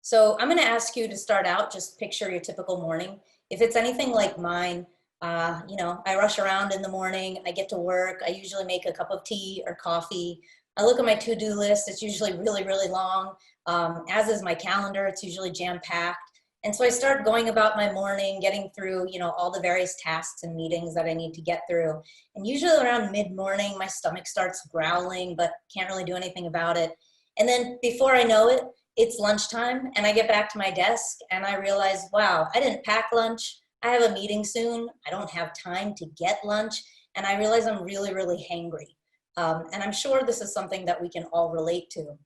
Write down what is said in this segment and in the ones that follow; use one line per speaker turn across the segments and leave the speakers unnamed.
So I'm going to ask you to start out, just picture your typical morning. If it's anything like mine, I rush around in the morning, I get to work, I usually make a cup of tea or coffee. I look at my to-do list, it's usually really, really long, as is my calendar, it's usually jam-packed. And so I start going about my morning, getting through, all the various tasks and meetings that I need to get through. And usually around mid-morning, my stomach starts growling, but can't really do anything about it. And then before I know it, it's lunchtime and I get back to my desk and I realize, wow, I didn't pack lunch. I have a meeting soon. I don't have time to get lunch. And I realize I'm really, really hangry. And I'm sure this is something that we can all relate to.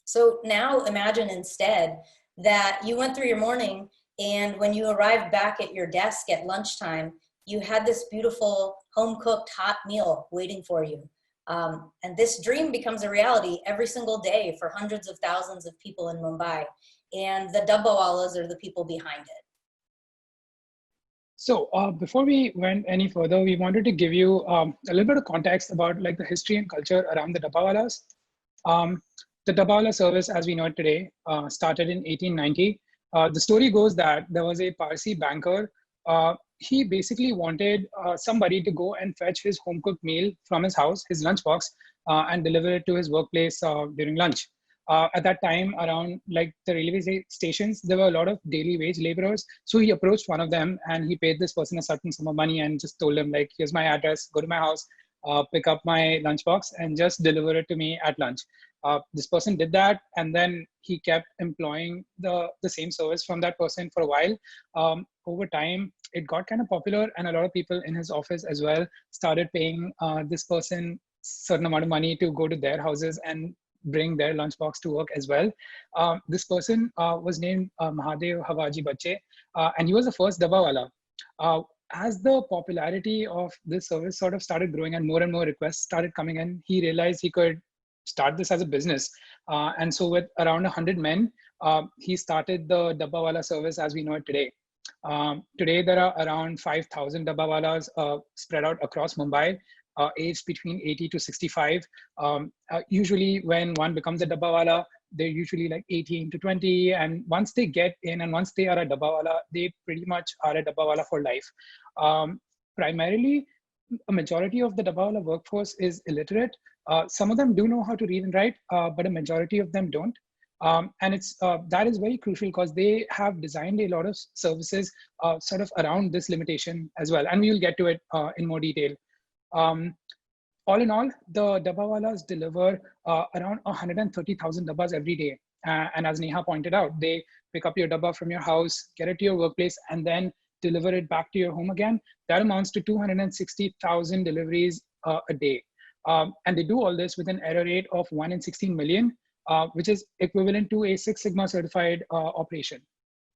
So now imagine instead that you went through your morning and when you arrived back at your desk at lunchtime, you had this beautiful home-cooked hot meal waiting for you. And this dream becomes a reality every single day for hundreds of thousands of people in Mumbai. And the Dabbawalas are the people behind it.
So before we went any further, we wanted to give you a little bit of context about like the history and culture around the Dabbawalas. The Dabbawala service, as we know it today, started in 1890. The story goes that there was a Parsi banker. He basically wanted somebody to go and fetch his home-cooked meal from his house, his lunchbox, and deliver it to his workplace during lunch. At that time, around like the railway stations, there were a lot of daily wage laborers. So he approached one of them and he paid this person a certain sum of money and just told him like, here's my address, go to my house, pick up my lunchbox and just deliver it to me at lunch. This person did that, and then he kept employing the same service from that person for a while. Over time, it got kind of popular, and a lot of people in his office as well started paying this person certain amount of money to go to their houses and bring their lunchbox to work as well. This person was named Mahadev Havaji Bache, and he was the first Dabbawala. As the popularity of this service sort of started growing and more requests started coming in, he realized he could start this as a business. And so with around 100 men, he started the Dabbawala service as we know it today. Today, there are around 5,000 Dabbawalas spread out across Mumbai, aged between 80 to 65. Usually when one becomes a Dabbawala, they're usually like 18 to 20. And once they get in and once they are a Dabbawala, they pretty much are a Dabbawala for life. Primarily, a majority of the Dabbawala workforce is illiterate. Some of them do know how to read and write, but a majority of them don't. And that is very crucial because they have designed a lot of services sort of around this limitation as well. And we will get to it in more detail. All in all, the Dabbawalas deliver around 130,000 dabbas every day. And as Neha pointed out, they pick up your dabba from your house, get it to your workplace, and then deliver it back to your home again. That amounts to 260,000 deliveries a day. And they do all this with an error rate of 1 in 16 million, which is equivalent to a Six Sigma certified operation.